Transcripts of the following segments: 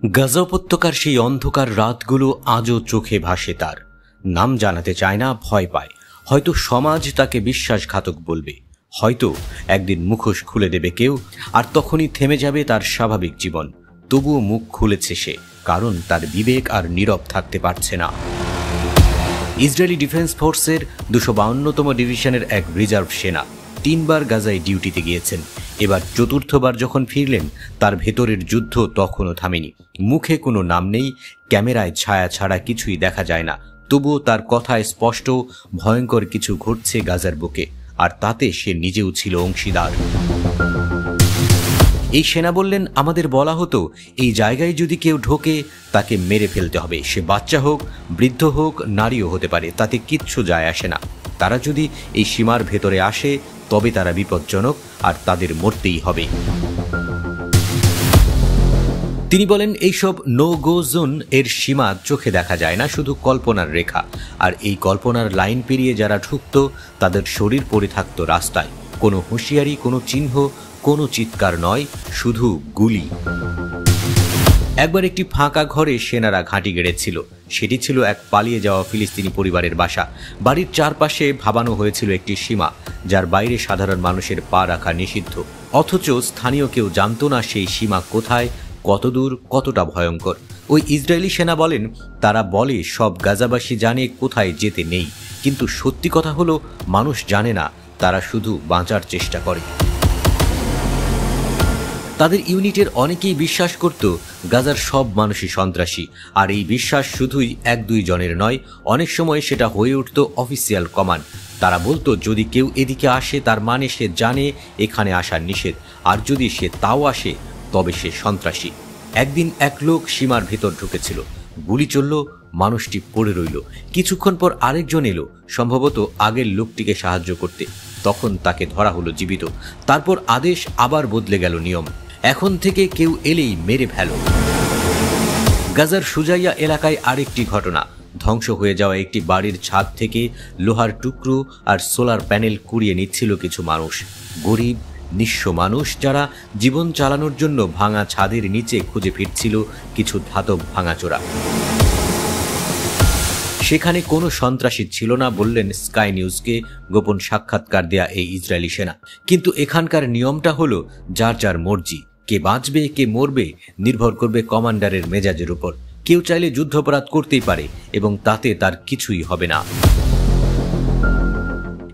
গাজা উপত্যকার সেই অন্ধকার রাতগুলো আজও চোখে ভাসে। তার নাম জানাতে চায় না, ভয় পায়। হয়তো সমাজ তাকে বিশ্বাসঘাতক বলবে, হয়তো একদিন মুখোশ খুলে দেবে কেউ, আর তখনই থেমে যাবে তার স্বাভাবিক জীবন। তবুও মুখ খুলেছে সে, কারণ তার বিবেক আর নীরব থাকতে পারছে না। ইসরায়েলি ডিফেন্স ফোর্সের 252তম ডিভিশনের এক রিজার্ভ সেনা 3 বার গাজায় ডিউটিতে গিয়েছেন। এবার চতুর্থবার যখন ফিরলেন, তার ভেতরের যুদ্ধ তখনও থামেনি। মুখে কোনো নাম নেই, ক্যামেরায় ছায়া ছাড়া কিছুই দেখা যায় না, তবুও তার কথায় স্পষ্ট ভয়ঙ্কর কিছু ঘটছে গাজার বুকে, আর তাতে সে নিজেও ছিল অংশীদার। এই সেনা বললেন, আমাদের বলা হতো এই জায়গায় যদি কেউ ঢোকে তাকে মেরে ফেলতে হবে, সে বাচ্চা হোক, বৃদ্ধ হোক, নারীও হতে পারে, তাতে কিচ্ছু যায় আসে না। তারা যদি এই সীমার ভেতরে আসে তবে তারা বিপজ্জনক, আর তাদের মরতেই হবে। তিনি বলেন, এইসব নো গো জোন এর সীমা চোখে দেখা যায় না, শুধু কল্পনার রেখা। আর এই কল্পনার লাইন পেরিয়ে যারা ঢুকত তাদের শরীর পড়ে থাকত রাস্তায়। কোনো হুঁশিয়ারি, কোনো চিহ্ন, কোনো চিৎকার নয়, শুধু গুলি। একবার একটি ফাঁকা ঘরে সেনারা ঘাঁটি গেড়েছিল। সেটি ছিল এক পালিয়ে যাওয়া ফিলিস্তিনি পরিবারের বাসা। বাড়ির চারপাশে ভাবানো হয়েছিল একটি সীমা, যার বাইরে সাধারণ মানুষের পা রাখা নিষিদ্ধ। অথচ স্থানীয় কেউ জানত না সেই সীমা কোথায়, কতদূর, কতটা ভয়ঙ্কর। ওই ইসরায়েলি সেনা বলেন, তারা বলে সব গাজাবাসী জানে কোথায় যেতে নেই, কিন্তু সত্যি কথা হলো মানুষ জানে না, তারা শুধু বাঁচার চেষ্টা করে। তাদের ইউনিটের অনেকেই বিশ্বাস করত গাজার সব মানুষই সন্ত্রাসী, আর এই বিশ্বাস শুধুই 1-2 জনের নয়, অনেক সময় সেটা হয়ে উঠত অফিসিয়াল কমান্ড। তারা বলতো যদি কেউ এদিকে আসে তার মানে সে জানে এখানে আসা নিষেধ, আর যদি সে তাও আসে তবে সে সন্ত্রাসী। একদিন এক লোক সীমার ভেতর ঢুকেছিল, গুলি চলল, মানুষটি পড়ে রইল। কিছুক্ষণ পর আরেকজন এলো, সম্ভবত আগের লোকটিকে সাহায্য করতে। তখন তাকে ধরা হলো জীবিত। তারপর আদেশ আবার বদলে গেল নিয়ম, এখন থেকে কেউ এলেই মেরে ফেলো। গাজার সুজাইয়া এলাকায় আরেকটি ঘটনা। ধ্বংস হয়ে যাওয়া একটি বাড়ির ছাদ থেকে লোহার টুকরো আর সোলার প্যানেল কুড়িয়ে নিচ্ছিল কিছু মানুষ। গরিব নিঃস্ব মানুষ, যারা জীবন চালানোর জন্য ভাঙা ছাদের নিচে খুঁজে ফিরছিল কিছু ধাতব ভাঙাচোরা। সেখানে কোনো সন্ত্রাসী ছিল না বললেন স্কাই নিউজকে গোপন সাক্ষাৎকার দেয়া এই ইসরায়েলি সেনা। কিন্তু এখানকার নিয়মটা হলো যার যার মর্জি। কে বাঁচবে কে মরবে নির্ভর করবে কমান্ডারের মেজাজের উপর। কেউ চাইলে যুদ্ধাপরাধ করতেই পারে এবং তাতে তার কিছুই হবে না।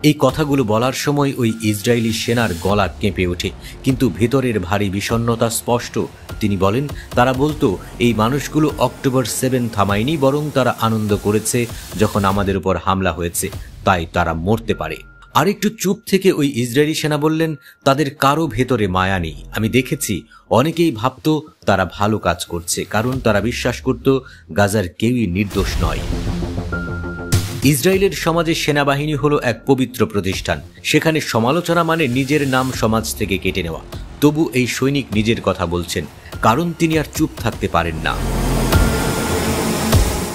এই কথাগুলো বলার সময় ওই ইসরায়েলি সেনার গলা কেঁপে ওঠে, কিন্তু ভেতরের ভারী বিষণ্ণতা স্পষ্ট। তিনি বলেন, তারা বলতো এই মানুষগুলো অক্টোবর 7 থামায়নি, বরং তারা আনন্দ করেছে যখন আমাদের উপর হামলা হয়েছে, তাই তারা মরতে পারে। আর একটু চুপ থেকে ওই ইসরায়েলি সেনা বললেন, তাদের কারো ভেতরে মায়া নেই। আমি দেখেছি অনেকেই ভাবতো তারা ভালো কাজ করছে, কারণ তারা বিশ্বাস করত গাজার কেউই নির্দোষ নয়। ইসরায়েলের সমাজে সেনাবাহিনী হলো এক পবিত্র প্রতিষ্ঠান। সেখানে সমালোচনা মানে নিজের নাম সমাজ থেকে কেটে নেওয়া। তবু এই সৈনিক নিজের কথা বলছেন, কারণ তিনি আর চুপ থাকতে পারেন না।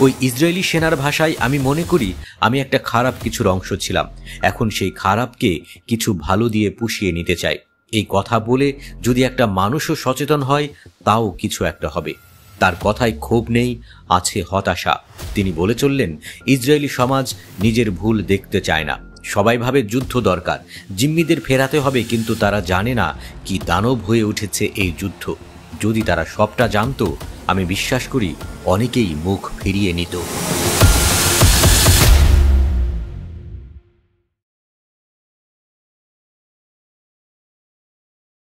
ওই ইসরায়েলি সেনার ভাষায়, আমি মনে করি আমি একটা খারাপ কিছুর অংশ ছিলাম, এখন সেই খারাপকে কিছু ভালো দিয়ে পুষিয়ে নিতে চাই। এই কথা বলে যদি একটা মানুষও সচেতন হয় তাও কিছু একটা হবে। তার কথায় ক্ষোভ নেই, আছে হতাশা। তিনি বলে চললেন, ইসরায়েলি সমাজ নিজের ভুল দেখতে চায় না। সবাই ভাবে যুদ্ধ দরকার, জিম্মিদের ফেরাতে হবে, কিন্তু তারা জানে না কি দানব হয়ে উঠেছে এই যুদ্ধ। যদি তারা সবটা জানতো, আমি বিশ্বাস করি অনেকেই মুখ ফিরিয়ে নিত।